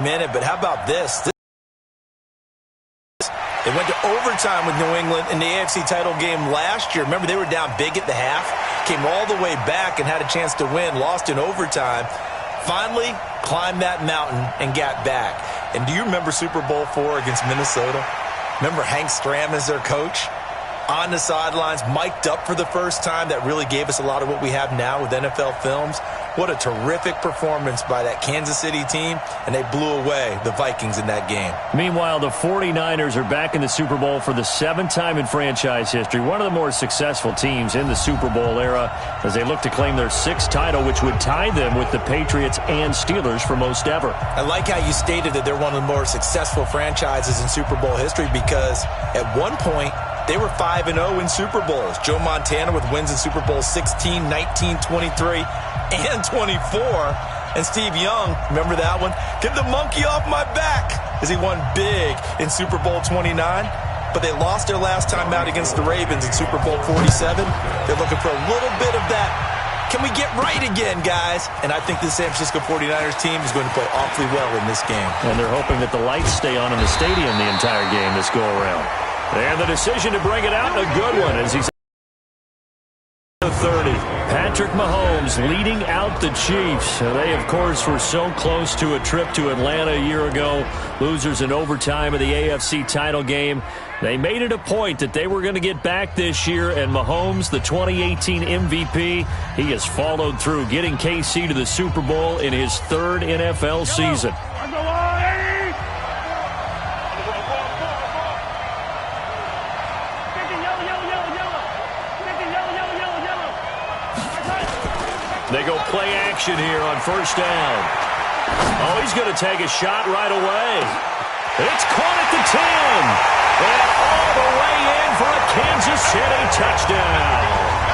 minute, but how about this? They went to overtime with New England in the AFC title game last year. Remember, they were down big at the half, came all the way back and had a chance to win, lost in overtime. Finally climbed that mountain and got back. And do you remember Super Bowl IV against Minnesota? Remember Hank Stram as their coach? On the sidelines, mic'd up for the first time. That really gave us a lot of what we have now with NFL films. What a terrific performance by that Kansas City team, and they blew away the Vikings in that game. Meanwhile, the 49ers are back in the Super Bowl for the 7th time in franchise history. One of the more successful teams in the Super Bowl era as they look to claim their 6th title, which would tie them with the Patriots and Steelers for most ever. I like how you stated that they're one of the more successful franchises in Super Bowl history because at one point, they were 5-0 in Super Bowls. Joe Montana with wins in Super Bowl 16, 19, 23, and 24. And Steve Young, remember that one? Get the monkey off my back as he won big in Super Bowl 29. But they lost their last time out against the Ravens in Super Bowl 47. They're looking for a little bit of that. Can we get right again, guys? And I think the San Francisco 49ers team is going to play awfully well in this game. And they're hoping that the lights stay on in the stadium the entire game this go-around. And the decision to bring it out, a good one, as he's 30. Patrick Mahomes leading out the Chiefs. They, of course, were so close to a trip to Atlanta a year ago. Losers in overtime of the AFC title game. They made it a point that they were going to get back this year, and Mahomes, the 2018 MVP, he has followed through, getting KC to the Super Bowl in his 3rd NFL season. They go play action here on 1st down. Oh, he's going to take a shot right away. It's caught at the 10. And all the way in for a Kansas City touchdown.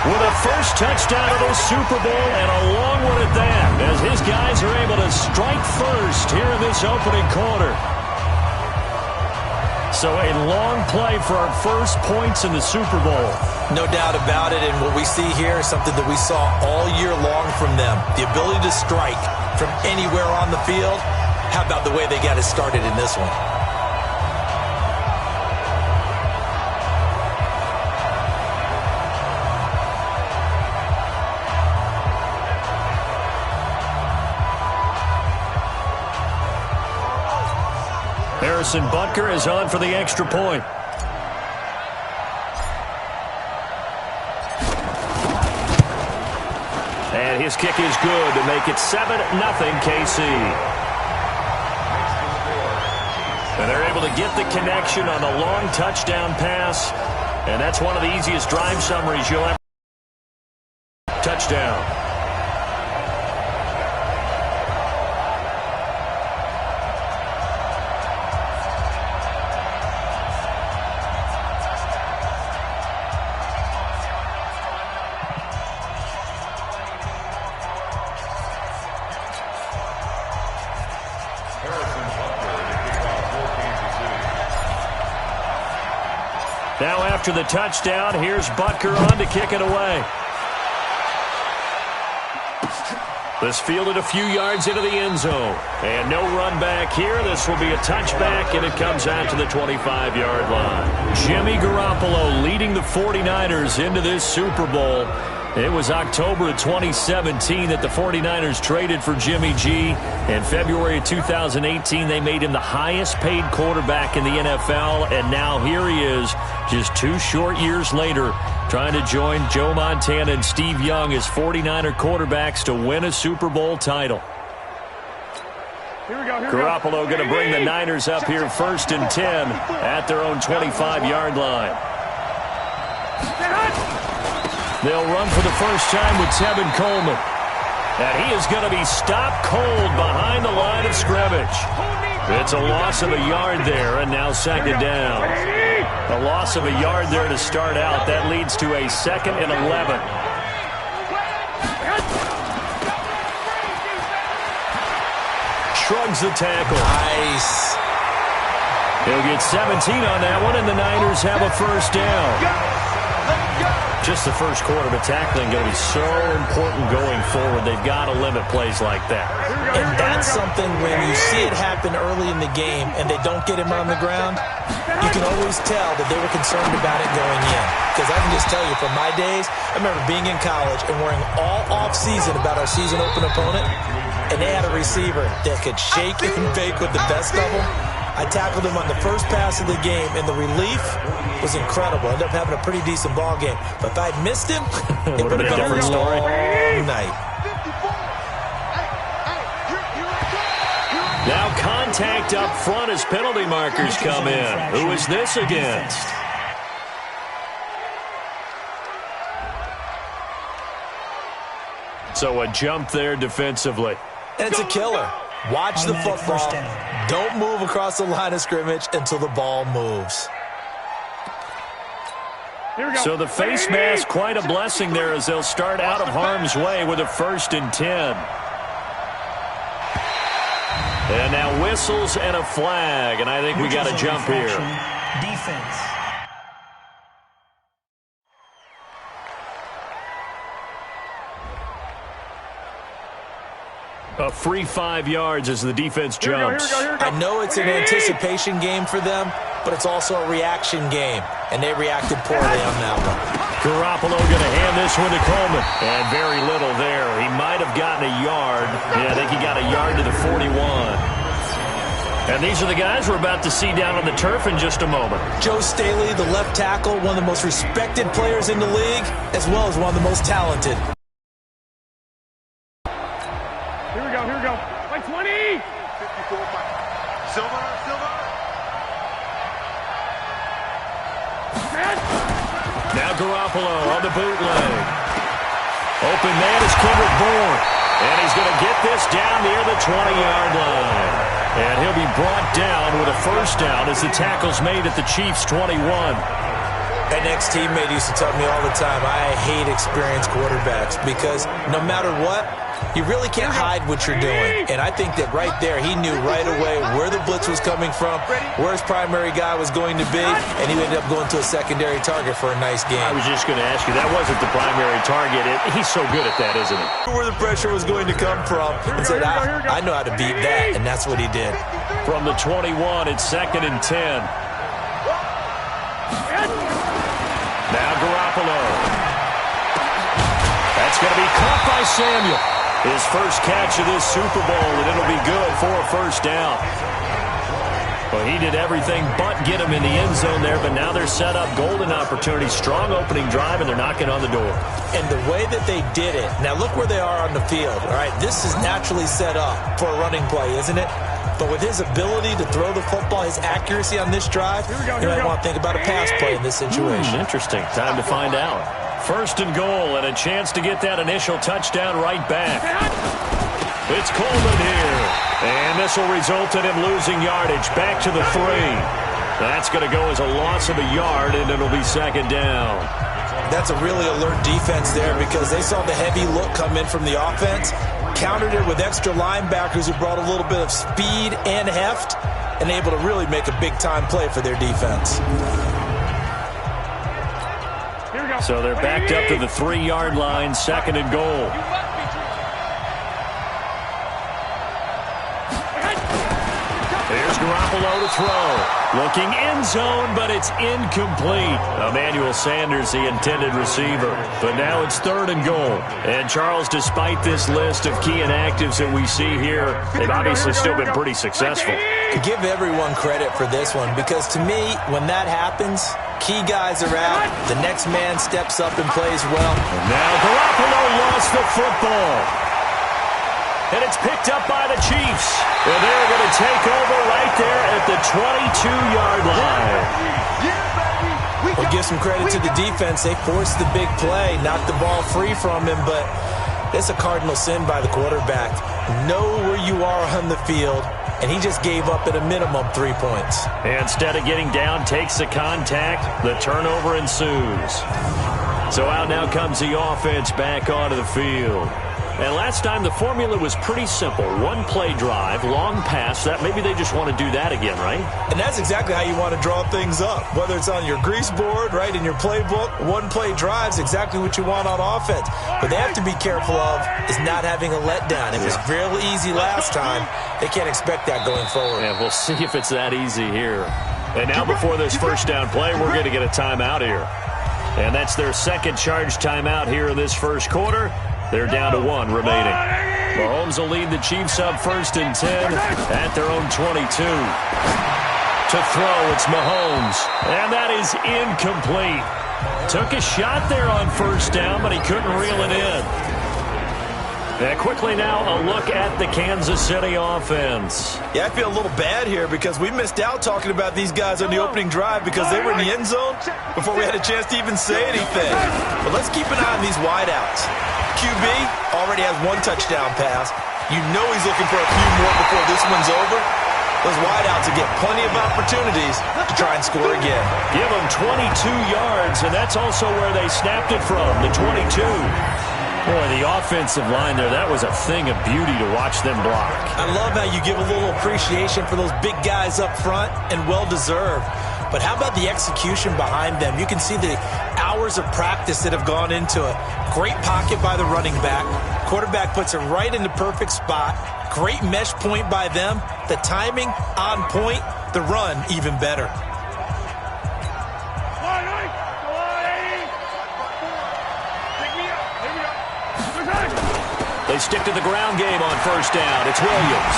With a first touchdown of the Super Bowl and a long one at that, as his guys are able to strike first here in this opening quarter. So a long play for our first points in the Super Bowl. No doubt about it, and what we see here is something that we saw all year long from them. The ability to strike from anywhere on the field. How about the way they got it started in this one? Harrison Butker is on for the extra point. And his kick is good to make it 7-0 KC. And they're able to get the connection on the long touchdown pass. And that's one of the easiest drive summaries you'll ever. Touchdown. Now after the touchdown, here's Butker on to kick it away. This fielded a few yards into the end zone. And no run back here. This will be a touchback, and it comes out to the 25-yard line. Jimmy Garoppolo leading the 49ers into this Super Bowl. It was October of 2017 that the 49ers traded for Jimmy G. In February of 2018, they made him the highest-paid quarterback in the NFL, and now here he is, just 2 short years later, trying to join Joe Montana and Steve Young as 49er quarterbacks to win a Super Bowl title. Here we go. Garoppolo going to bring the Niners up here 1st and 10 at their own 25-yard line. They'll run for the first time with Tevin Coleman. And he is going to be stopped cold behind the line of scrimmage. It's a loss of a yard there, and now 2nd down. A loss of a yard there to start out. That leads to a 2nd and 11. Shrugs the tackle. Nice. He'll get 17 on that one, and the Niners have a first down. just the first quarter, but tackling going to be so important going forward. They've got to limit plays like that. And that's something when you see it happen early in the game and they don't get him on the ground, you can always tell that they were concerned about it going in. Because I can just tell you from my days, I remember being in college and worrying all off-season about our season-open opponent, and they had a receiver that could shake and bake with the best of them. I tackled him on the first pass of the game, and the relief was incredible. I ended up having a pretty decent ball game. But if I'd missed him, it would have been a different story. Night. Now contact up front as penalty markers come in. Who is this against? So a jump there defensively. And it's a killer. Watch the football. Don't move across the line of scrimmage until the ball moves. So the face mask, quite a blessing there as they'll start out of harm's way with a 1st and 10. And now whistles and a flag, and I think we got a jump here. Defense. A free 5 yards as the defense jumps. I know it's an anticipation game for them, but it's also a reaction game, and they reacted poorly on that one. Garoppolo going to hand this one to Coleman. And very little there. He might have gotten a yard. Yeah, I think he got a yard to the 41. And these are the guys we're about to see down on the turf in just a moment. Joe Staley, the left tackle, one of the most respected players in the league, as well as one of the most talented. Here we go. Like 20! 54, Silver. Now Garoppolo on the bootleg. Open man is Kendrick Bourne. And he's going to get this down near the 20-yard line. And he'll be brought down with a 1st down as the tackle's made at the Chiefs' 21. An ex-teammate used to tell me all the time, I hate experienced quarterbacks because no matter what, you really can't hide what you're doing. And I think that right there, he knew right away where the blitz was coming from, where his primary guy was going to be, and he ended up going to a secondary target for a nice game. I was just going to ask you, that wasn't the primary target. He's so good at that, isn't he? Where the pressure was going to come from and said, I know how to beat that, and that's what he did. From the 21, it's 2nd and 10. Now Garoppolo. That's going to be caught by Samuel. His first catch of this Super Bowl, and it'll be good for a 1st down. Well, he did everything but get him in the end zone there, but now they're set up. Golden opportunity, strong opening drive, and they're knocking on the door. And the way that they did it, now look where they are on the field. All right, this is naturally set up for a running play, isn't it? But with his ability to throw the football, his accuracy on this drive, you might want to think about a pass play in this situation. Interesting. Time to find out. 1st and goal, and a chance to get that initial touchdown right back. It's Coleman here. And this will result in him losing yardage. Back to the 3. That's going to go as a loss of a yard, and it'll be 2nd down. That's a really alert defense there because they saw the heavy look come in from the offense, countered it with extra linebackers who brought a little bit of speed and heft, and able to really make a big-time play for their defense. So they're backed up to the 3-yard line, 2nd and goal. Here's Garoppolo to throw. Looking end zone, but it's incomplete. Emmanuel Sanders, the intended receiver. But now it's 3rd and goal. And Charles, despite this list of key inactives that we see here, they've obviously still been pretty successful. Give everyone credit for this one because to me, when that happens, key guys are out, the next man steps up and plays well. And now Garoppolo lost the football. And it's picked up by the Chiefs. And they're going to take over right there at the 22-yard line. We'll give some credit to the defense. They forced the big play, knocked the ball free from him, but it's a cardinal sin by the quarterback. Know where you are on the field, and he just gave up at a minimum 3 points. Instead of getting down, takes the contact. The turnover ensues. So out now comes the offense back onto the field. And last time the formula was pretty simple. One play drive, long pass. That maybe they just want to do that again, right? And that's exactly how you want to draw things up. Whether it's on your grease board, right, in your playbook, one play drive's exactly what you want on offense. But they have to be careful of is not having a letdown. It was real easy last time. They can't expect that going forward. Yeah, we'll see if it's that easy here. And now before this first down play, we're going to get a timeout here. And that's their second charge timeout here in this first quarter. They're down to 1 remaining. Mahomes will lead the Chiefs up 1st and 10 at their own 22. To throw, it's Mahomes. And that is incomplete. Took a shot there on first down, but he couldn't reel it in. And quickly now, a look at the Kansas City offense. Yeah, I feel a little bad here because we missed out talking about these guys on the opening drive because they were in the end zone before we had a chance to even say anything. But let's keep an eye on these wideouts. QB already has 1 touchdown pass. You know he's looking for a few more before this one's over. Those wideouts will get plenty of opportunities to try and score again. Give them 22 yards, and that's also where they snapped it from, the 22. Boy, the offensive line there, that was a thing of beauty to watch them block. I love how you give a little appreciation for those big guys up front, and well-deserved. But how about the execution behind them? You can see the hours of practice that have gone into it. Great pocket by the running back. Quarterback puts it right in the perfect spot. Great mesh point by them. The timing on point. The run even better. They stick to the ground game on first down. It's Williams.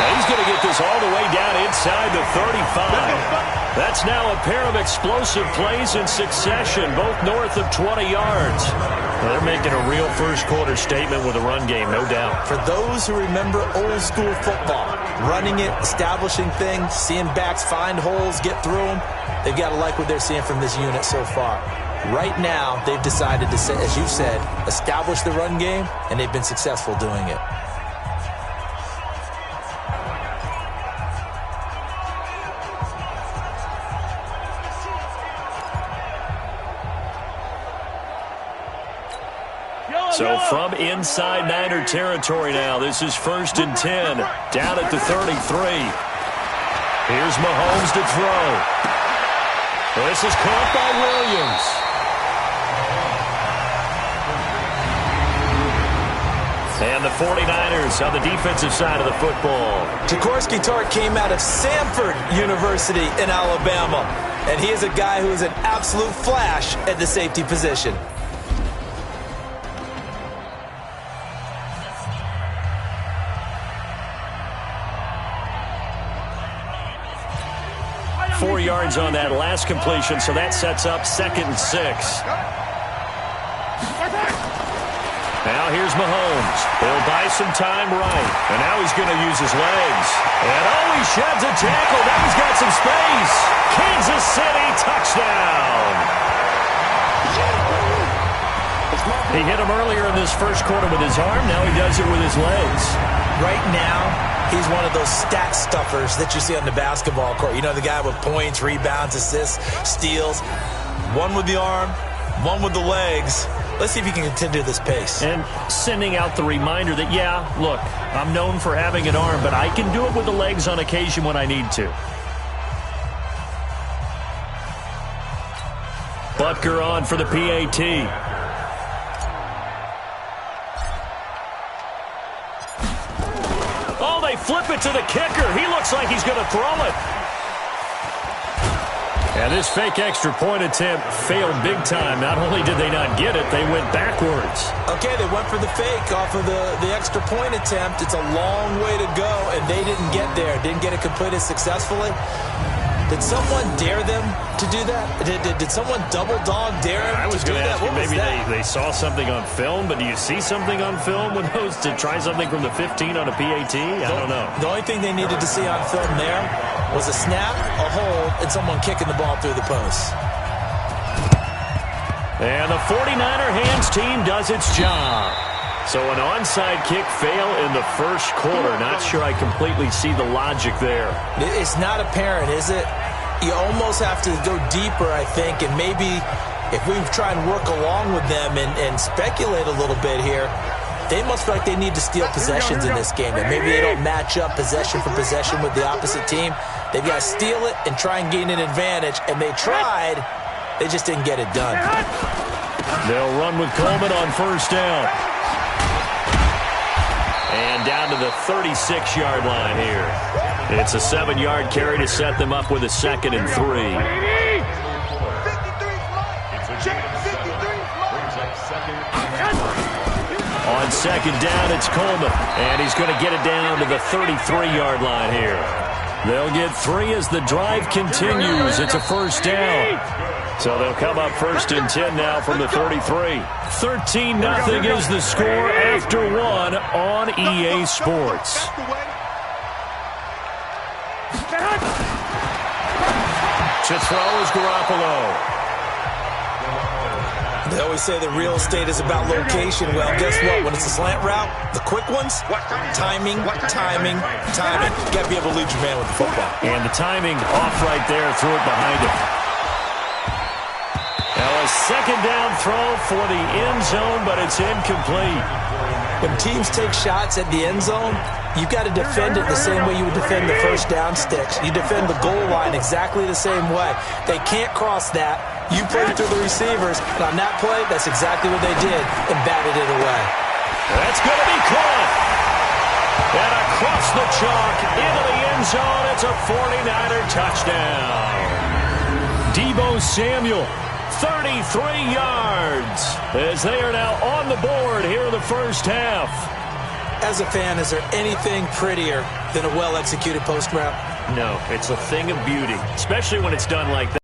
And he's going to get this all the way down inside the 35. That's now a pair of explosive plays in succession, both north of 20 yards. Well, they're making a real first-quarter statement with a run game, no doubt. For those who remember old-school football, running it, establishing things, seeing backs find holes, get through them, they've got to like what they're seeing from this unit so far. Right now, they've decided to, as you said, establish the run game, and they've been successful doing it. So from inside Niner territory now, this is 1st and 10, down at the 33. Here's Mahomes to throw. This is caught by Williams. And the 49ers on the defensive side of the football. Jaworski Tart came out of Samford University in Alabama, and he is a guy who is an absolute flash at the safety position. .4 yards on that last completion, so that sets up 2nd and 6. Now here's Mahomes. He'll buy some time right, and now he's going to use his legs. And he sheds a tackle. Now he's got some space. Kansas City touchdown. He hit him earlier in this first quarter with his arm. Now he does it with his legs. Right now, he's one of those stat stuffers that you see on the basketball court. You know, the guy with points, rebounds, assists, steals. One with the arm, one with the legs. Let's see if he can continue this pace. And sending out the reminder that, yeah, look, I'm known for having an arm, but I can do it with the legs on occasion when I need to. Butker on for the PAT. Flip it to the kicker. He looks like he's going to throw it. And this fake extra point attempt failed big time. Not only did they not get it, they went backwards. Okay, they went for the fake off of the extra point attempt. It's a long way to go, and they didn't get there. Didn't get it completed successfully. Did someone dare them to do that? Did someone double dog dare them to do that? I was going to ask you, maybe they saw something on film, but do you see something on film with those to try something from the 15 on a PAT? I don't know. The only thing they needed to see on film there was a snap, a hold, and someone kicking the ball through the post. And the 49er hands team does its job. So an onside kick fail in the first quarter. Not sure I completely see the logic there. It's not apparent, is it? You almost have to go deeper, I think, and maybe if we try and work along with them and speculate a little bit here, they must feel like they need to steal possessions in this game. That maybe they don't match up possession for possession with the opposite team. They've got to steal it and try and gain an advantage. And they tried. They just didn't get it done. They'll run with Coleman on first down. And down to the 36-yard line here. It's a 7-yard carry to set them up with a 2nd and 3. On 2nd down, it's Coleman. And he's going to get it down to the 33-yard line here. They'll get 3 as the drive continues. It's a first down. So they'll come up 1st and 10 now from the 33. 13-0 is the score after 1 on EA Sports. To throw is Garoppolo. They always say that real estate is about location. Well, guess what? When it's a slant route, the quick ones, timing. You got to be able to lead your man with the football. And the timing off right there, threw it behind him. Now a 2nd down throw for the end zone, but it's incomplete. When teams take shots at the end zone, you've got to defend it the same way you would defend the first down sticks. You defend the goal line exactly the same way. They can't cross that. You play through the receivers, and on that play, that's exactly what they did, and batted it away. That's going to be caught. And across the chalk, into the end zone, it's a 49er touchdown. Deebo Samuel, 33 yards, as they are now on the board here in the first half. As a fan, is there anything prettier than a well-executed post route? No, it's a thing of beauty, especially when it's done like that.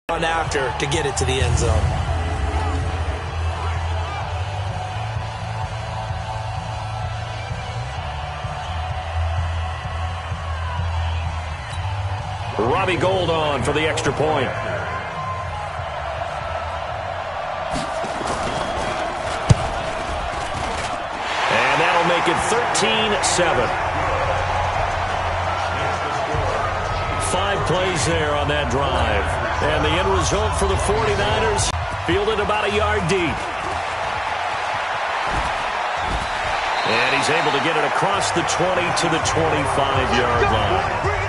On after to get it to the end zone. Robbie Gould on for the extra point. And that'll make it 13-7. 5 plays there on that drive. And the end result for the 49ers, fielded about a yard deep. And he's able to get it across the 20 to the 25-yard line.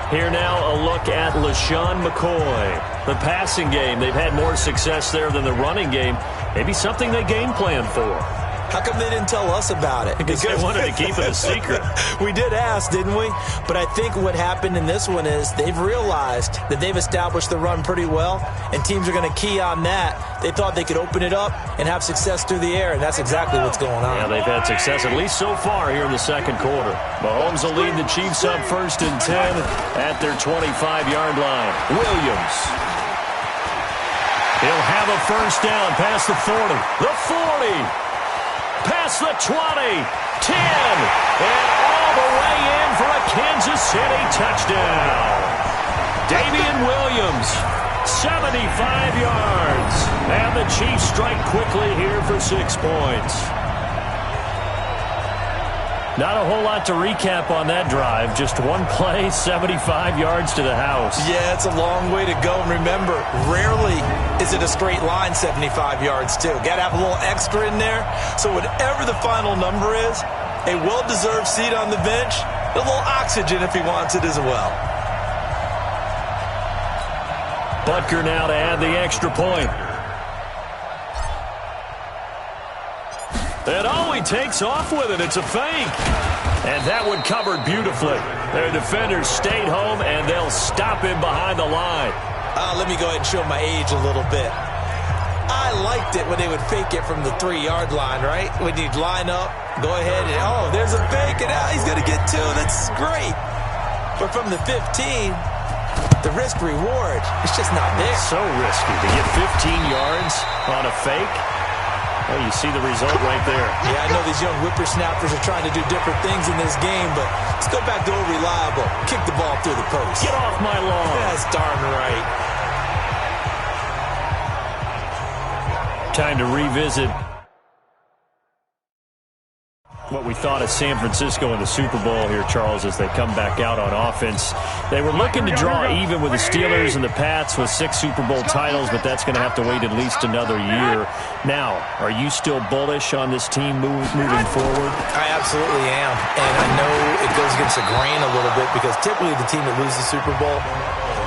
Here now, a look at LaShawn McCoy. The passing game, they've had more success there than the running game. Maybe something they game plan for. How come they didn't tell us about it? Because they wanted to keep it a secret. We did ask, didn't we? But I think what happened in this one is they've realized that they've established the run pretty well, and teams are going to key on that. They thought they could open it up and have success through the air, and that's exactly what's going on. Yeah, they've had success, at least so far, here in the second quarter. Mahomes will lead the Chiefs up 1st and 10 at their 25-yard line. Williams. He'll have a first down past the 40. The 40. Past the 20, 10, and all the way in for a Kansas City touchdown. Damian Williams, 75 yards. And the Chiefs strike quickly here for 6 points. Not a whole lot to recap on that drive. Just one play, 75 yards to the house. Yeah, it's a long way to go. And remember, rarely is it a straight line 75 yards, too. Got to have a little extra in there. So whatever the final number is, a well-deserved seat on the bench, a little oxygen if he wants it as well. Butker now to add the extra point. And oh, he takes off with it. It's a fake. And that one covered beautifully. Their defenders stayed home, and they'll stop him behind the line. Let me go ahead and show my age a little bit. I liked it when they would fake it from the 3-yard line, right? When you'd line up, go ahead, and oh, there's a fake, and he's going to get 2. That's great. But from the 15, the risk-reward, it's just not there. It's so risky to get 15 yards on a fake. Well, you see the result right there. Yeah, I know these young whippersnappers are trying to do different things in this game, but let's go back to old reliable. Kick the ball through the post. Get off my lawn. That's darn right. Time to revisit What we thought of San Francisco in the Super Bowl here, Charles, as they come back out on offense. They were looking to draw even with the Steelers and the Pats with 6 Super Bowl titles, but that's going to have to wait at least another year. Now, are you still bullish on this team moving forward? I absolutely am, and I know it goes against the grain a little bit because typically the team that loses the Super Bowl,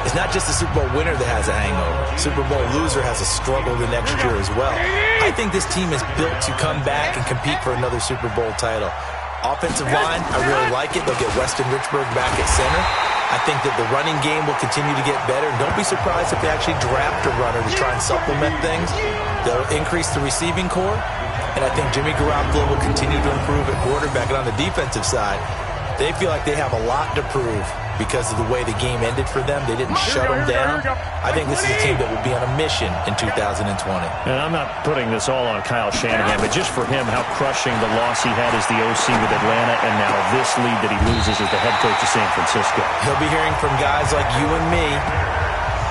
it's not just the Super Bowl winner that has a hangover. Super Bowl loser has a struggle the next year as well. I think this team is built to come back and compete for another Super Bowl title. Offensive line, I really like it. They'll get Weston Richburg back at center. I think that the running game will continue to get better. Don't be surprised if they actually draft a runner to try and supplement things. They'll increase the receiving core. And I think Jimmy Garoppolo will continue to improve at quarterback. And on the defensive side, they feel like they have a lot to prove because of the way the game ended for them. They didn't shut them down. I think this is a team that will be on a mission in 2020. And I'm not putting this all on Kyle Shanahan, but just for him, how crushing the loss he had as the OC with Atlanta, and now this lead that he loses as the head coach of San Francisco. He'll be hearing from guys like you and me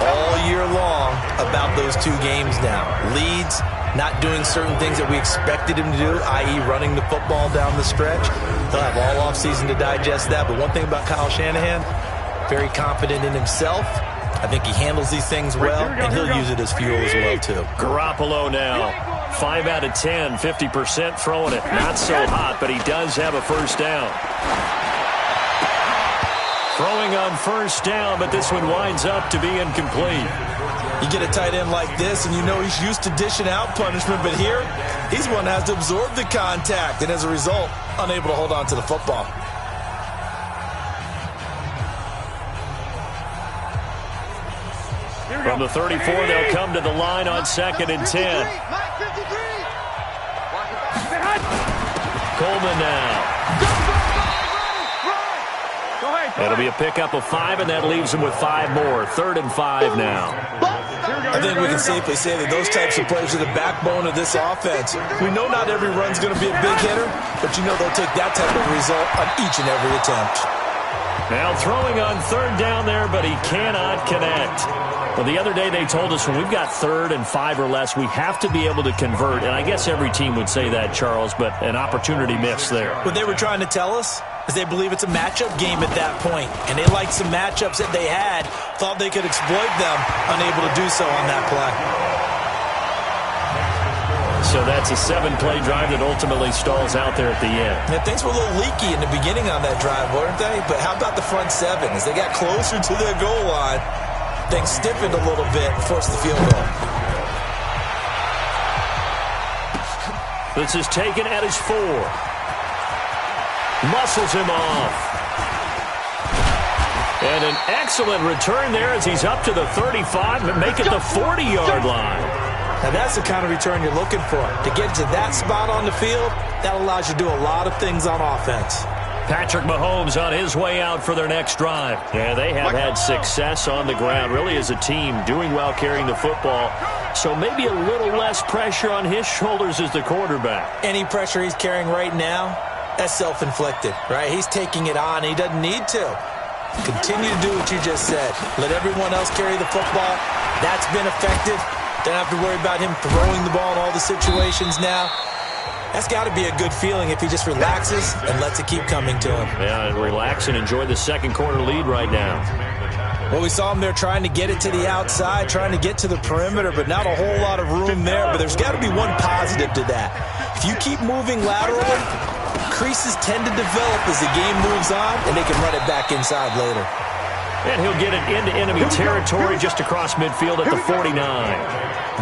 all year long about those 2 games now. Leads, not doing certain things that we expected him to do, i.e. running the football down the stretch. He'll have all offseason to digest that. But one thing about Kyle Shanahan, very confident in himself. I think he handles these things well, and he'll use it as fuel as well, too. Garoppolo now, 5 out of 10, 50% throwing it. Not so hot, but he does have a first down. Throwing on first down, but this one winds up to be incomplete. You get a tight end like this, and you know he's used to dishing out punishment, but here, he's one that has to absorb the contact, and as a result, unable to hold on to the football. From the 34, they'll come to the line on 2nd and 10. Coleman now. That'll be a pickup of 5, and that leaves him with 5 more. 3rd and 5 now. I think we can safely say that those types of plays are the backbone of this offense. We know not every run's going to be a big hitter, but you know they'll take that type of result on each and every attempt. Now throwing on 3rd down there, but he cannot connect. Well, the other day they told us when we've got 3rd and 5 or less, we have to be able to convert. And I guess every team would say that, Charles, but an opportunity missed there. What they were trying to tell us is they believe it's a matchup game at that point. And they liked some matchups that they had, thought they could exploit them, unable to do so on that play. So that's a 7-play drive that ultimately stalls out there at the end. Yeah, things were a little leaky in the beginning on that drive, weren't they? But how about the front 7? As they got closer to their goal line, things stiffened a little bit, forced the field goal. This is taken at his 4. Muscles him off. And an excellent return there as he's up to the 35 and make it the 40-yard line. Now that's the kind of return you're looking for. To get to that spot on the field, that allows you to do a lot of things on offense. Patrick Mahomes on his way out for their next drive. Yeah, they have had success on the ground, really as a team, doing well carrying the football. So maybe a little less pressure on his shoulders as the quarterback. Any pressure he's carrying right now, that's self-inflicted, right? He's taking it on. He doesn't need to. Continue to do what you just said. Let everyone else carry the football. That's been effective. Don't have to worry about him throwing the ball in all the situations now. That's got to be a good feeling if he just relaxes and lets it keep coming to him. Yeah, and relax and enjoy the second quarter lead right now. Well, we saw him there trying to get it to the outside, trying to get to the perimeter, but not a whole lot of room there. But there's got to be one positive to that. If you keep moving laterally, creases tend to develop as the game moves on, and they can run it back inside later. And he'll get it into enemy territory just across midfield at the 49.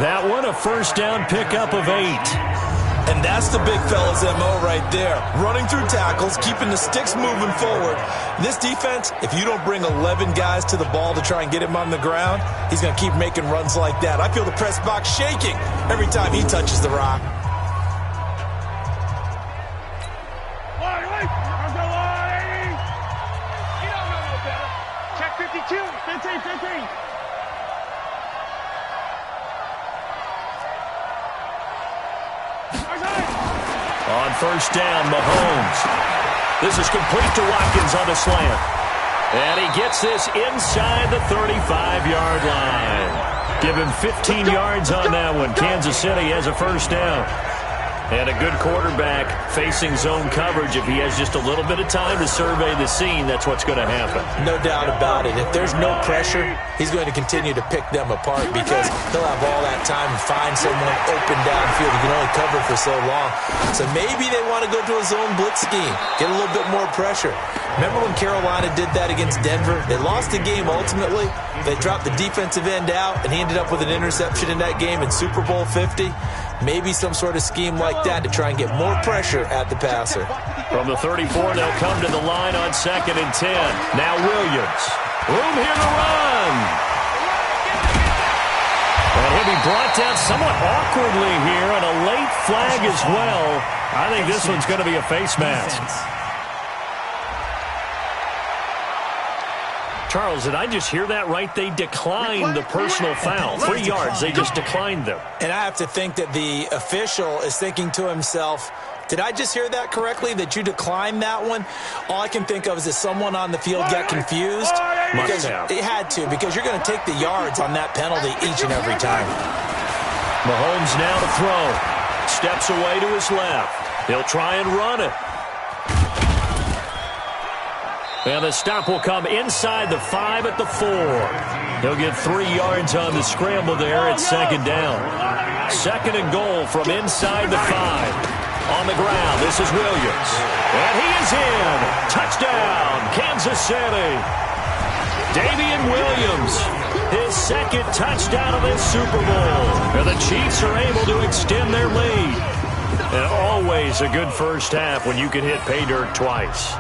That one, a first down pickup of 8. And that's the big fella's MO right there. Running through tackles, keeping the sticks moving forward. This defense, if you don't bring 11 guys to the ball to try and get him on the ground, he's going to keep making runs like that. I feel the press box shaking every time he touches the rock. Check 52, 15. On first down, Mahomes. This is complete to Watkins on the slant. And he gets this inside the 35-yard line. Give him 15 yards on that one. Kansas City has a first down. And a good quarterback facing zone coverage. If he has just a little bit of time to survey the scene, that's what's going to happen. No doubt about it. If there's no pressure, he's going to continue to pick them apart because he'll have all that time to find someone open downfield. He can only cover for so long. So maybe they want to go to a zone blitz scheme, get a little bit more pressure. Remember when Carolina did that against Denver? They lost the game ultimately. They dropped the defensive end out, and he ended up with an interception in that game in Super Bowl 50. Maybe some sort of scheme like that to try and get more pressure at the passer. From the 34, they'll come to the line on 2nd and 10. Now Williams. Room here to run. And he'll be brought down somewhat awkwardly here, and a late flag as well. I think this one's going to be a face mask. Charles, did I just hear that right? They declined the personal foul. 3 yards, they just declined them. And I have to think that the official is thinking to himself, did I just hear that correctly, that you declined that one? All I can think of is that someone on the field got confused. Because it had to, because you're going to take the yards on that penalty each and every time. Mahomes now to throw. Steps away to his left. He'll try and run it. And the stop will come inside the 5 at the 4. He'll get 3 yards on the scramble there at 2nd down. 2nd and goal from inside the 5. On the ground, this is Williams. And he is in. Touchdown, Kansas City. Damian Williams, his 2nd touchdown of this Super Bowl. And the Chiefs are able to extend their lead. And always a good first half when you can hit pay dirt twice.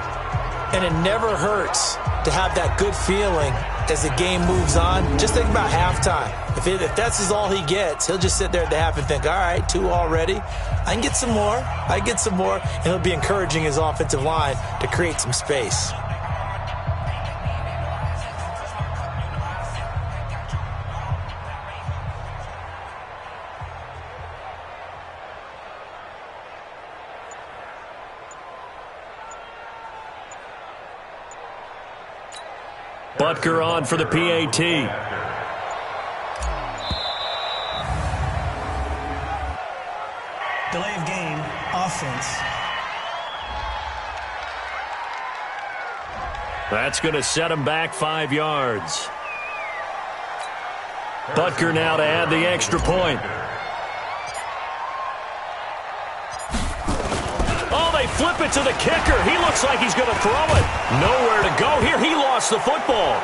And it never hurts to have that good feeling as the game moves on. Just think about halftime. If that's all he gets, he'll just sit there at the half and think, all right, 2 already. I can get some more. I can get some more. And he'll be encouraging his offensive line to create some space. Butker on for the PAT. Delay of game, offense. That's going to set him back 5 yards. Butker now to add the extra point. Flip it to the kicker. He looks like he's going to throw it. Nowhere to go here. He lost the football.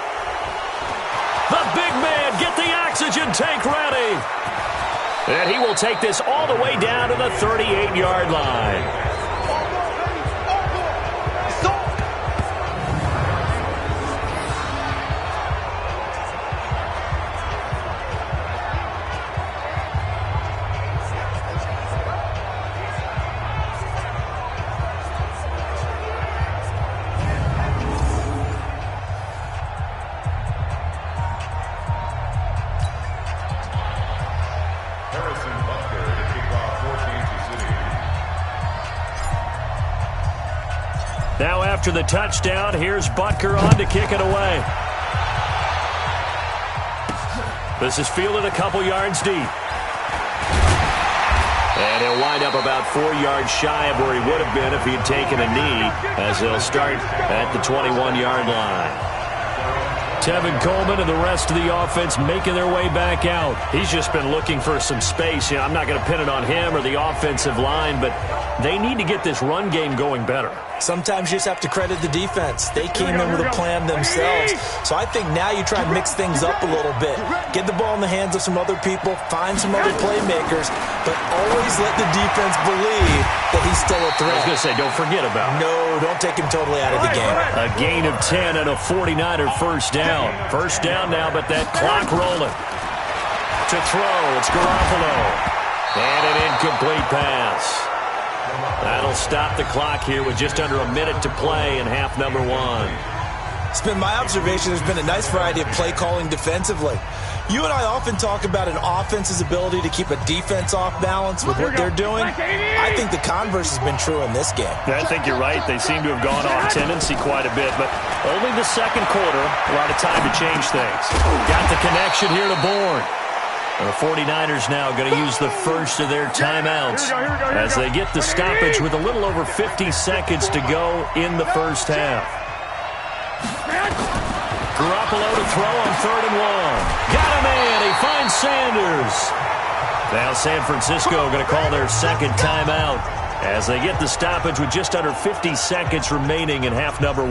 The big man, get the oxygen tank ready. And he will take this all the way down to the 38-yard line. Now after the touchdown, here's Butker on to kick it away. This is fielded a couple yards deep. And he'll wind up about 4 yards shy of where he would have been if he had taken a knee, as they'll start at the 21-yard line. Tevin Coleman and the rest of the offense making their way back out. He's just been looking for some space. I'm not going to pin it on him or the offensive line, but they need to get this run game going better. Sometimes you just have to credit the defense. They came in with a plan themselves. So I think now you try and mix things up a little bit. Get the ball in the hands of some other people, find some other playmakers, but always let the defense believe that he's still a threat. I was going to say, don't forget about him. No, don't take him totally out of the game. A gain of 10 and a 49er first down. First down now, but that clock rolling. To throw, it's Garoppolo. And an incomplete pass. That'll stop the clock here with just under a minute to play in half number 1. It's been my observation there's been a nice variety of play calling defensively. You and I often talk about an offense's ability to keep a defense off balance with what they're doing. I think the converse has been true in this game. I think you're right. They seem to have gone off tendency quite a bit, but only the second quarter, a lot of time to change things. Got the connection here to Bourne. The 49ers now going to use the first of their timeouts as they get the stoppage with a little over 50 seconds to go in the first half. Garoppolo to throw on 3rd and 1. Got him in. He finds Sanders. Now San Francisco going to call their second timeout as they get the stoppage with just under 50 seconds remaining in half number 1.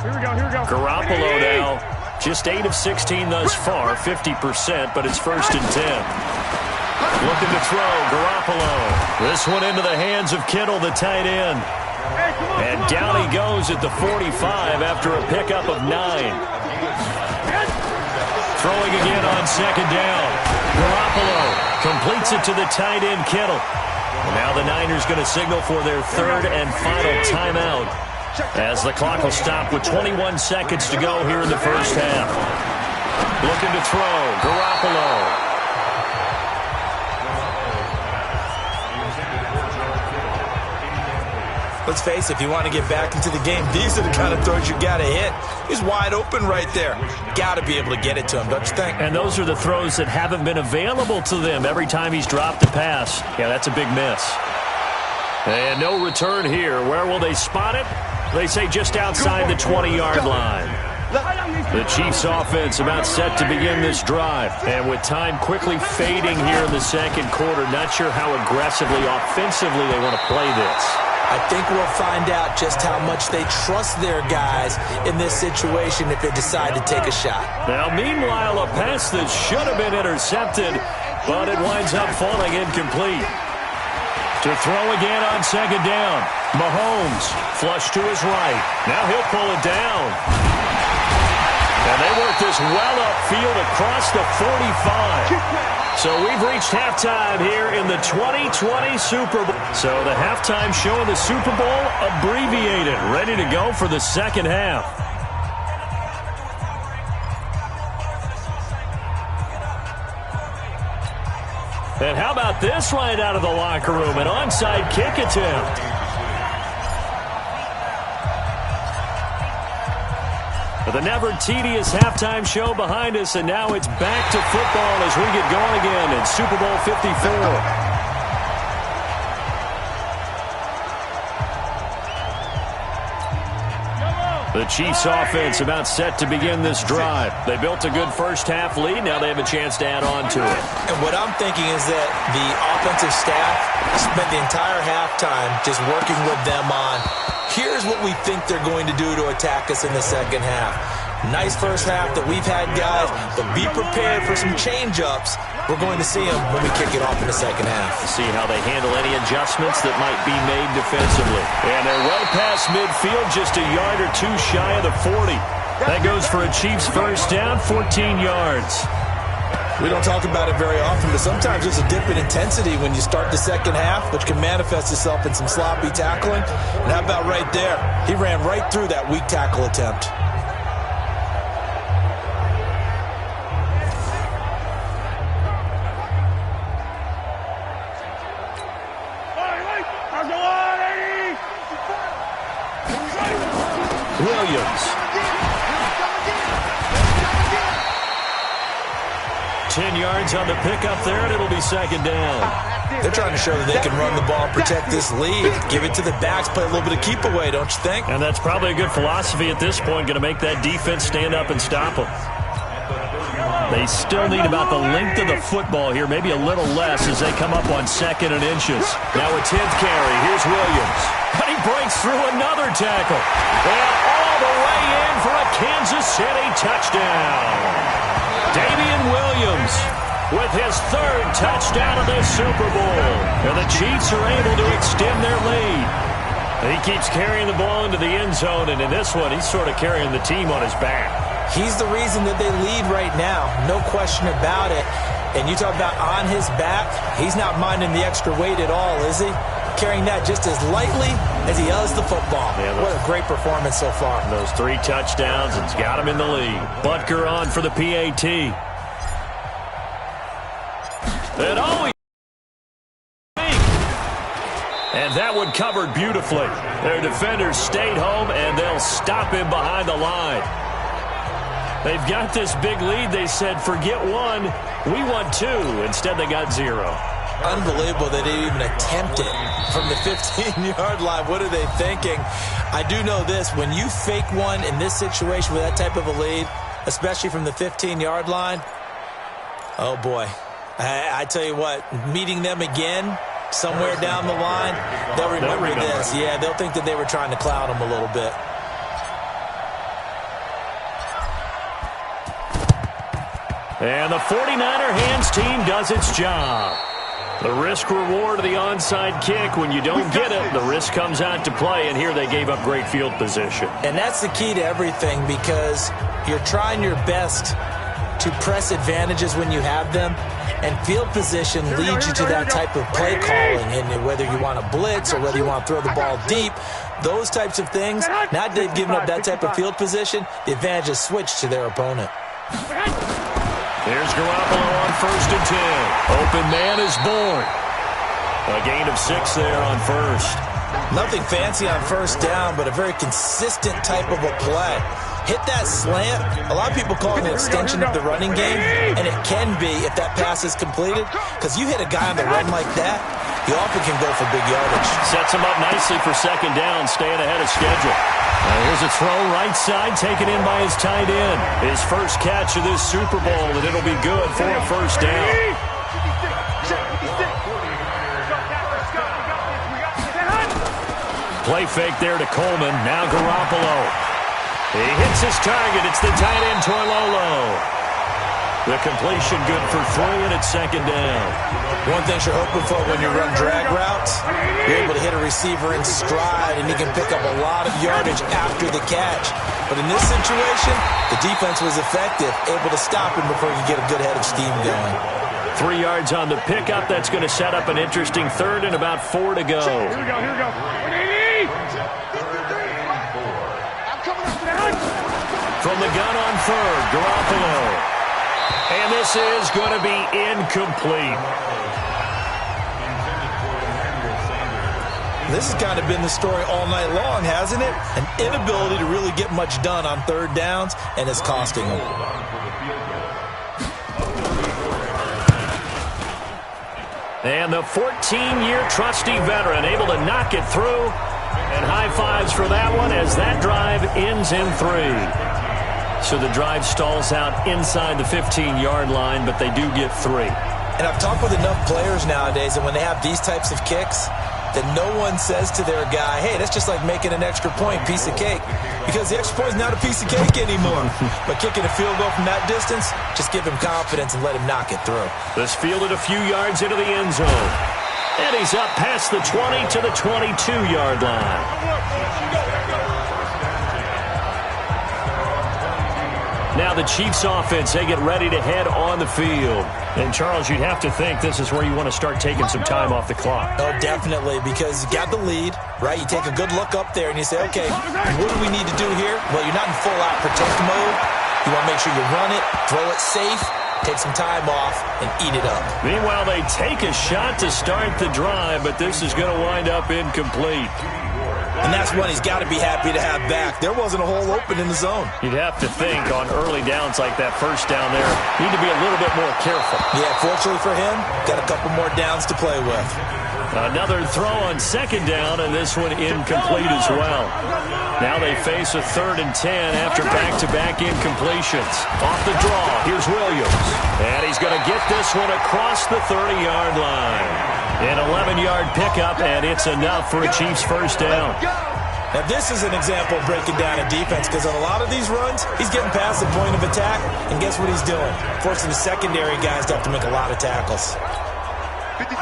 Here we go. Garoppolo now. Just 8 of 16 thus far, 50%, but it's 1st and 10. Looking to throw, Garoppolo. This one into the hands of Kittle, the tight end. And down he goes at the 45 after a pickup of 9. Throwing again on 2nd down. Garoppolo completes it to the tight end, Kittle. And now the Niners going to signal for their 3rd and final timeout, as the clock will stop with 21 seconds to go here in the first half. Looking to throw, Garoppolo. Let's face it, if you want to get back into the game, these are the kind of throws you got to hit. He's wide open right there. Got to be able to get it to him, don't you think? And those are the throws that haven't been available to them every time he's dropped a pass. Yeah, that's a big miss. And no return here. Where will they spot it? They say just outside the 20-yard line. The Chiefs offense about set to begin this drive. And with time quickly fading here in the second quarter, not sure how aggressively, offensively they want to play this. I think we'll find out just how much they trust their guys in this situation if they decide to take a shot. Now, meanwhile, a pass that should have been intercepted, but it winds up falling incomplete. To throw again on 2nd down. Mahomes, flush to his right. Now he'll pull it down. And they work this well upfield across the 45. So we've reached halftime here in the 2020 Super Bowl. So the halftime show of the Super Bowl abbreviated, ready to go for the second half. And how about this right out of the locker room? An onside kick attempt. The never tedious halftime show behind us, and now it's back to football as we get going again in Super Bowl 54. The Chiefs offense about set to begin this drive. They built a good first half lead. Now they have a chance to add on to it. And what I'm thinking is that the offensive staff spent the entire halftime just working with them on, here's what we think they're going to do to attack us in the second half. Nice first half that we've had, guys, but be prepared for some change-ups. We're going to see them when we kick it off in the second half. See how they handle any adjustments that might be made defensively. And they're well past midfield, just a yard or two shy of the 40. That goes for a Chiefs first down, 14 yards. We don't talk about it very often, but sometimes there's a dip in intensity when you start the second half, which can manifest itself in some sloppy tackling. And how about right there? He ran right through that weak tackle attempt. Williams. 10 yards on the pickup there, and it'll be second down. They're trying to show that they can run the ball, protect this lead, give it to the backs, play a little bit of keep away, don't you think? And that's probably a good philosophy at this point, going to make that defense stand up and stop them. They still need about the length of the football here, maybe a little less as they come up on 2nd and inches. Now a 10th carry. Here's Williams. But he breaks through another tackle. And all the way in for a Kansas City touchdown. Damian Williams with his 3rd touchdown of this Super Bowl. And the Chiefs are able to extend their lead. He keeps carrying the ball into the end zone, and in this one, he's sort of carrying the team on his back. He's the reason that they lead right now, no question about it. And you talk about on his back, he's not minding the extra weight at all, is he? Carrying that just as lightly as he does the football. Yeah, what a great performance so far. Those 3 touchdowns, it's got him in the lead. Butker on for the PAT. And always. And that one covered beautifully. Their defenders stayed home, and they'll stop him behind the line. They've got this big lead. They said, forget one, we want two. Instead, they got 0. Unbelievable that they even attempt it from the 15-yard line. What are they thinking? I do know this. When you fake one in this situation with that type of a lead, especially from the 15-yard line, oh, boy. I tell you what, meeting them again somewhere down the line, they'll remember this. Yeah, they'll think that they were trying to clown them a little bit. And the 49er hands team does its job. The risk-reward of the onside kick, when you don't get it, the risk comes out to play, and here they gave up great field position. And that's the key to everything, because you're trying your best to press advantages when you have them, and field position leads you to that type of play calling, and whether you want to blitz or whether you want to throw the ball deep, those types of things, now that they've given up that type of field position, the advantage is switched to their opponent. Here's Garoppolo on 1st and 10. Open man is born. A gain of 6 there on first. Nothing fancy on first down, but a very consistent type of a play. Hit that slant. A lot of people call it an extension of the running game, and it can be if that pass is completed, because you hit a guy on the run like that, he often can go for big yardage. Sets him up nicely for 2nd down, staying ahead of schedule. Here's a throw right side, taken in by his tight end. His first catch of this Super Bowl, and it'll be good for a first down. Play fake there to Coleman. Now Garoppolo. He hits his target. It's the tight end, Toilolo. The completion good for 3, and it's 2nd down. One thing you're hoping for when you run drag routes, you're able to hit a receiver in stride, and he can pick up a lot of yardage after the catch. But in this situation, the defense was effective, able to stop him before he could get a good head of steam going. 3 yards on the pickup. That's going to set up an interesting 3rd and about 4 to go. Here we go, here we go. From the gun on 3rd, Garoppolo. And this is going to be incomplete. This has kind of been the story all night long, hasn't it? An inability to really get much done on 3rd downs, and it's costing them. And the 14-year trusty veteran able to knock it through. And high fives for that one as that drive ends in 3. So the drive stalls out inside the 15-yard line, but they do get 3. And I've talked with enough players nowadays that when they have these types of kicks, that no one says to their guy, hey, that's just like making an extra point, piece of cake. Because the extra point is not a piece of cake anymore. But kicking a field goal from that distance, just give him confidence and let him knock it through. This fielded a few yards into the end zone. And he's up past the 20 to the 22-yard line. Now the Chiefs offense, they get ready to head on the field. And, Charles, you'd have to think this is where you want to start taking some time off the clock. Oh, definitely, because you got the lead, right? You take a good look up there and you say, okay, what do we need to do here? Well, you're not in full-out protect mode. You want to make sure you run it, throw it safe, take some time off, and eat it up. Meanwhile, they take a shot to start the drive, but this is going to wind up incomplete. And that's one he's got to be happy to have back. There wasn't a hole open in the zone. You'd have to think on early downs like that first down there, need to be a little bit more careful. Yeah, fortunately for him, got a couple more downs to play with. Another throw on 2nd down, and this one incomplete as well. Now they face a 3rd and 10 after back-to-back incompletions. Off the draw, here's Williams. And he's going to get this one across the 30-yard line. An 11-yard pickup, and it's enough for a Chiefs first down. Now, this is an example of breaking down a defense, because on a lot of these runs, he's getting past the point of attack, and guess what he's doing? Forcing the secondary guys to have to make a lot of tackles.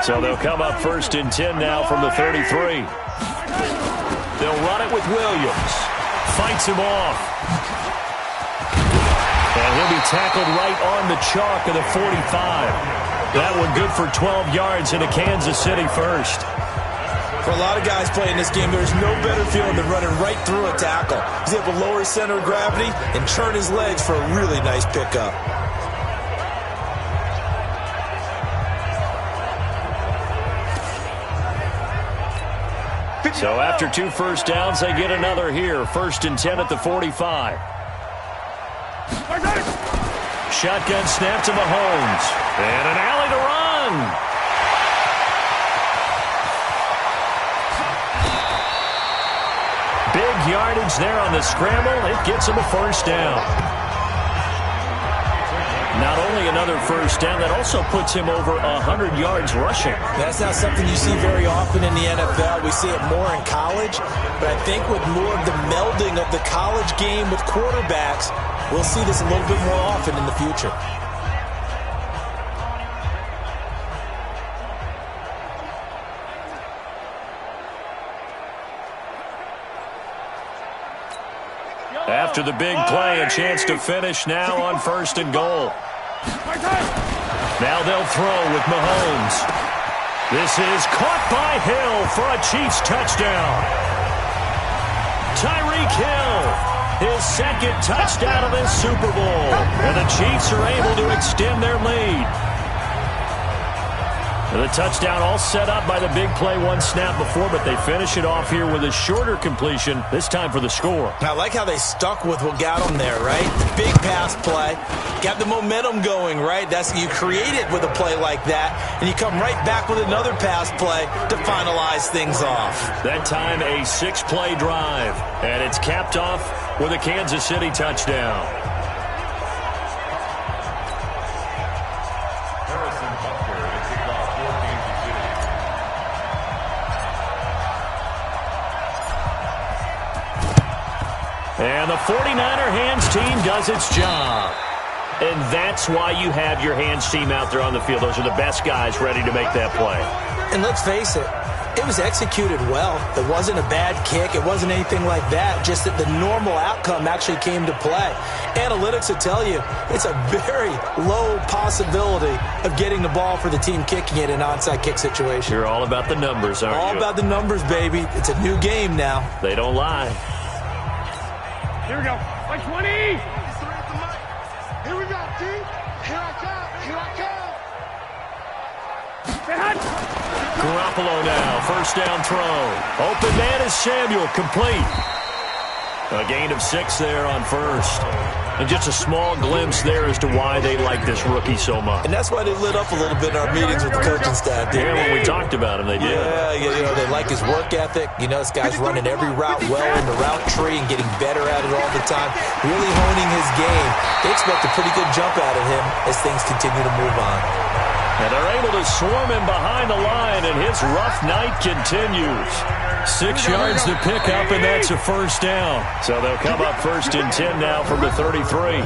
So they'll come up 1st and 10 now from the 33. They'll run it with Williams. Fights him off. And he'll be tackled right on the chalk of the 45. That one good for 12 yards in a Kansas City first. For a lot of guys playing this game, there's no better feeling than running right through a tackle. He's able to lower his center of gravity and turn his legs for a really nice pickup. So after 2 first downs, they get another here. 1st and 10 at the 45. shotgun snap to Mahomes. And an alley to run. Big yardage there on the scramble. It gets him a first down. Not only another first down, that also puts him over 100 yards rushing. That's not something you see very often in the NFL. We see it more in college, but I think with more of the melding of the college game with quarterbacks, we'll see this a little bit more often in the future. After the big play, a chance to finish now on 1st and goal. Now they'll throw with Mahomes. This is caught by Hill for a Chiefs touchdown. Tyreek Hill, his second touchdown of this Super Bowl. And the Chiefs are able to extend their lead. The touchdown all set up by the big play one snap before, but they finish it off here with a shorter completion, this time for the score. I like how they stuck with what got them there, right? Big pass play. Got the momentum going, right? You create it with a play like that, and you come right back with another pass play to finalize things off. That time a 6-play drive, and it's capped off with a Kansas City touchdown. And the 49er hands team does its job. And that's why you have your hands team out there on the field. Those are the best guys ready to make that play. And let's face it, it was executed well. It wasn't a bad kick. It wasn't anything like that. Just that the normal outcome actually came to play. Analytics will tell you it's a very low possibility of getting the ball for the team kicking it in an onside kick situation. You're all about the numbers, aren't you? All about the numbers, baby. It's a new game now. They don't lie. Here we go. Like 20. Here we go, D. Here I come. Here I come. Garoppolo now. First down throw. Open man is Samuel. Complete. A gain of 6 there on first. And just a small glimpse there as to why they like this rookie so much. And that's why they lit up a little bit in our meetings with the coaching staff. Yeah, when we talked about him, they did. Yeah, they like his work ethic. You know, this guy's running every route well in the route tree and getting better at it all the time. Really honing his game. They expect a pretty good jump out of him as things continue to move on. And they're able to swarm him behind the line, and his rough night continues. 6 yards to pick up, and that's a first down. So they'll come up 1st and 10 now from the 33.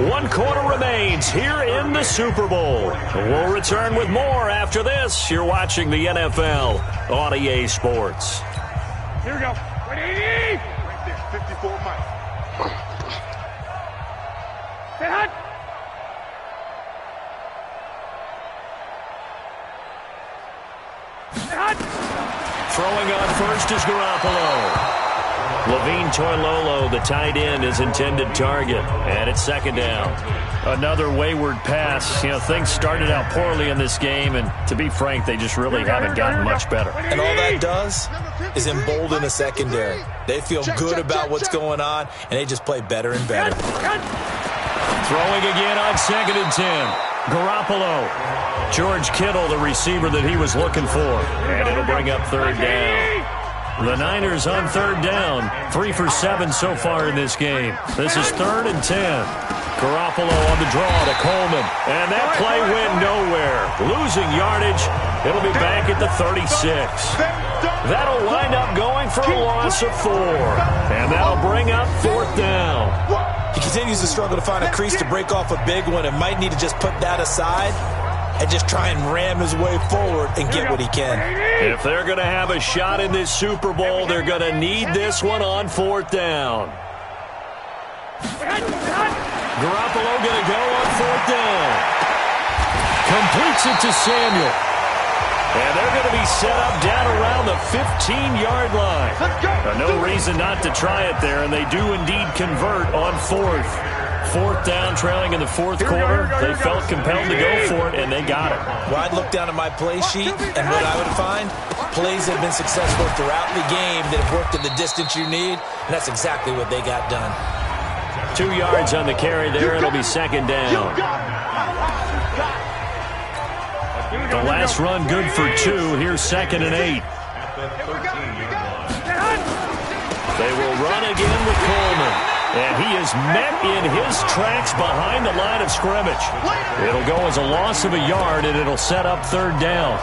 1 quarter remains here in the Super Bowl. We'll return with more after this. You're watching the NFL on EA Sports. Here we go. 180. Right there, 54 Mike. Get hot. Throwing on first is Garoppolo. Levine Toilolo, the tight end, is intended target. And it's 2nd down. Another wayward pass. You know, things started out poorly in this game, and to be frank, they just really haven't gotten much better. And all that does is embolden a secondary. They feel good about what's going on, and they just play better and better. Throwing again on 2nd and 10. Garoppolo. George Kittle, the receiver that he was looking for. And it'll bring up 3rd down. The Niners on 3rd down. 3 for 7 so far in this game. This is 3rd and 10. Garoppolo on the draw to Coleman. And that play went nowhere. Losing yardage. It'll be back at the 36. That'll wind up going for a loss of 4. And that'll bring up 4th down. He continues to struggle to find a crease to break off a big one and might need to just put that aside and just try and ram his way forward and get what he can. If they're going to have a shot in this Super Bowl, they're going to need this one on 4th down. Garoppolo going to go on 4th down. Completes it to Samuel. And they're going to be set up down around the 15-yard line. No reason not to try it there, and they do indeed convert on 4th. 4th down, trailing in the 4th quarter. They felt compelled to go for it, and they got it. Well, I'd look down at my play sheet, and what I would find, plays that have been successful throughout the game that have worked in the distance you need, and that's exactly what they got done. 2 yards on the carry there. It'll be second down. The last run good for 2. Here's 2nd and 8. They will run again with Coleman. And he is met in his tracks behind the line of scrimmage. It'll go as a loss of a yard, and it'll set up 3rd down.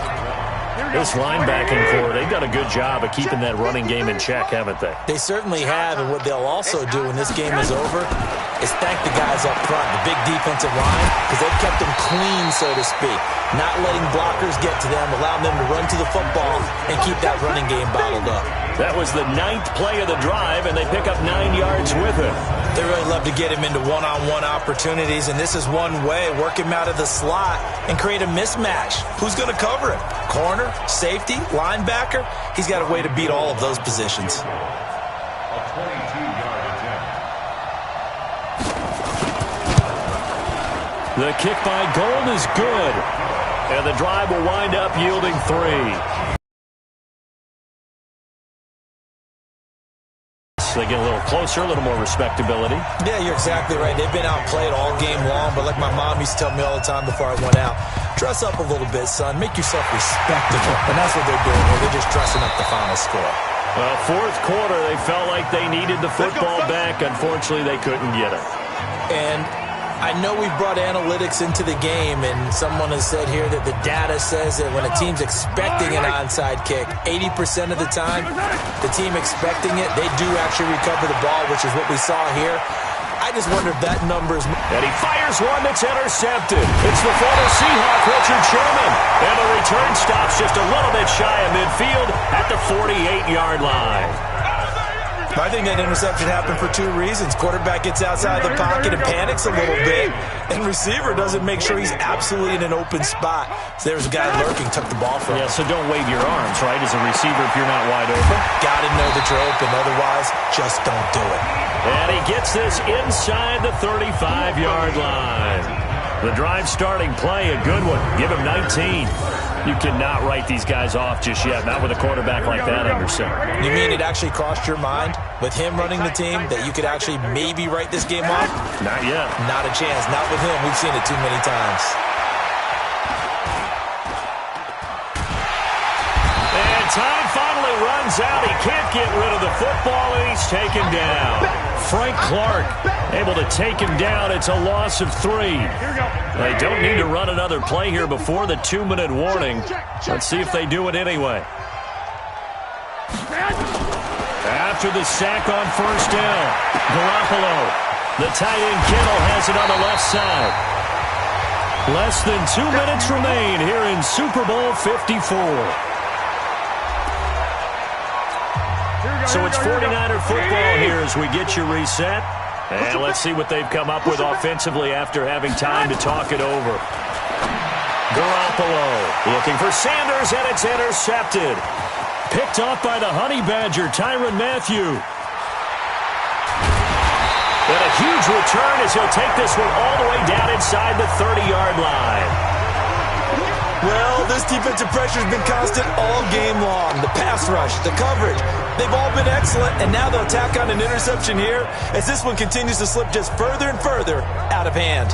This linebacking core, they've done a good job of keeping that running game in check, haven't they? They certainly have, and what they'll also do when this game is over is thank the guys up front, the big defensive line, because they've kept them clean, so to speak. Not letting blockers get to them, allowing them to run to the football and keep that running game bottled up. That was the 9th play of the drive, and they pick up 9 yards with it. They really love to get him into one-on-one opportunities, and this is one way. Work him out of the slot and create a mismatch. Who's going to cover him? Corner, safety, linebacker? He's got a way to beat all of those positions. The kick by Gold is good, and the drive will wind up yielding 3. They get a little closer, a little more respectability. Yeah, you're exactly right. They've been outplayed all game long, but like my mom used to tell me all the time before I went out, dress up a little bit, son. Make yourself respectable. And that's what they're doing here. They're just dressing up the final score. Well, 4th quarter, they felt like they needed the football back. Unfortunately, they couldn't get it. And I know we've brought analytics into the game, and someone has said here that the data says that when a team's expecting an onside kick, 80% of the time, the team expecting it, they do actually recover the ball, which is what we saw here. I just wonder if that number is... And he fires one that's intercepted. It's the former Seahawk, Richard Sherman. And the return stops just a little bit shy of midfield at the 48-yard line. I think that interception happened for 2 reasons. Quarterback gets outside the pocket and panics a little bit, and receiver doesn't make sure he's absolutely in an open spot. So there's a guy lurking, took the ball from him. Yeah, so don't wave your arms, right, as a receiver if you're not wide open. Got to know that you're open. Otherwise, just don't do it. And he gets this inside the 35-yard line. The drive starting play, a good one. Give him 19. You cannot write these guys off just yet, not with a quarterback like that under center. You mean it actually crossed your mind with him running the team that you could actually maybe write this game off? Not yet. Not a chance. Not with him. We've seen it too many times. And time finally runs out. He can't get rid of the football, and he's taken down. Frank Clark able to take him down. It's a loss of 3. They don't need to run another play here before the 2-minute warning. Let's see if they do it anyway. After the sack on 1st down, Garoppolo. The tight end Kittle has it on the left side. Less than 2 minutes remain here in Super Bowl 54. So it's 49er football here as we get you reset. And let's see what they've come up with offensively after having time to talk it over. Garoppolo looking for Sanders, and it's intercepted. Picked off by the Honey Badger, Tyrann Mathieu. And a huge return as he'll take this one all the way down inside the 30-yard line. Well, this defensive pressure has been constant all game long. The pass rush, the coverage, they've all been excellent, and now they'll tack on an interception here as this one continues to slip just further and further out of hand.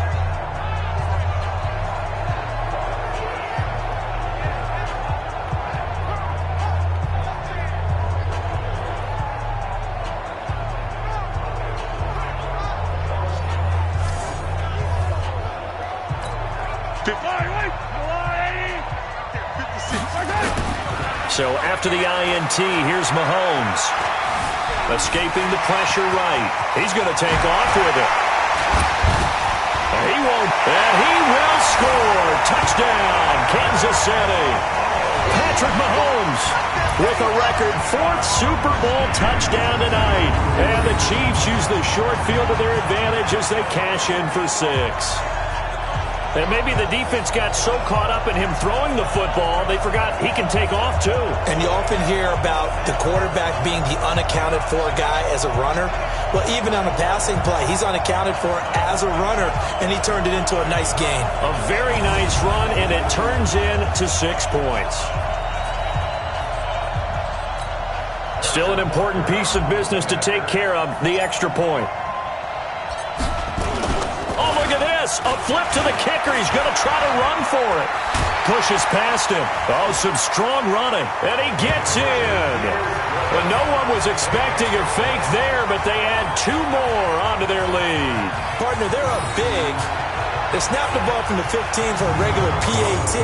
So after the INT, here's Mahomes. Escaping the pressure right. He's going to take off with it. He won't. And he will score. Touchdown, Kansas City. Patrick Mahomes with a record 4th Super Bowl touchdown tonight. And the Chiefs use the short field to their advantage as they cash in for 6. And maybe the defense got so caught up in him throwing the football, they forgot he can take off too. And you often hear about the quarterback being the unaccounted for guy as a runner. Well, even on a passing play, he's unaccounted for as a runner, and he turned it into a nice gain. A very nice run, and it turns into 6 points. Still an important piece of business to take care of, the extra point. this. A flip to the kicker. He's going to try to run for it. Pushes past him. Oh, some strong running. And he gets in. Well, no one was expecting a fake there, but they add 2 more onto their lead. Partner, they're up big. They snap the ball from the 15 for a regular PAT.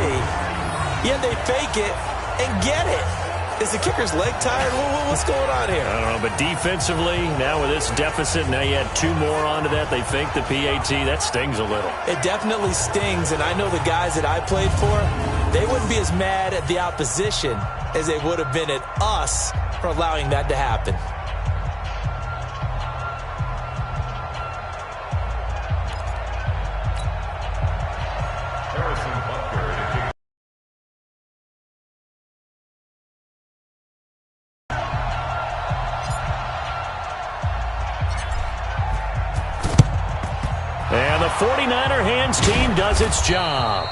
Yet they fake it and get it. Is the kicker's leg tired? What's going on here? I don't know, but defensively, now with this deficit, now you add 2 more onto that. They fake the PAT. That stings a little. It definitely stings, and I know the guys that I played for, they wouldn't be as mad at the opposition as they would have been at us for allowing that to happen. And the 49er hands team does its job.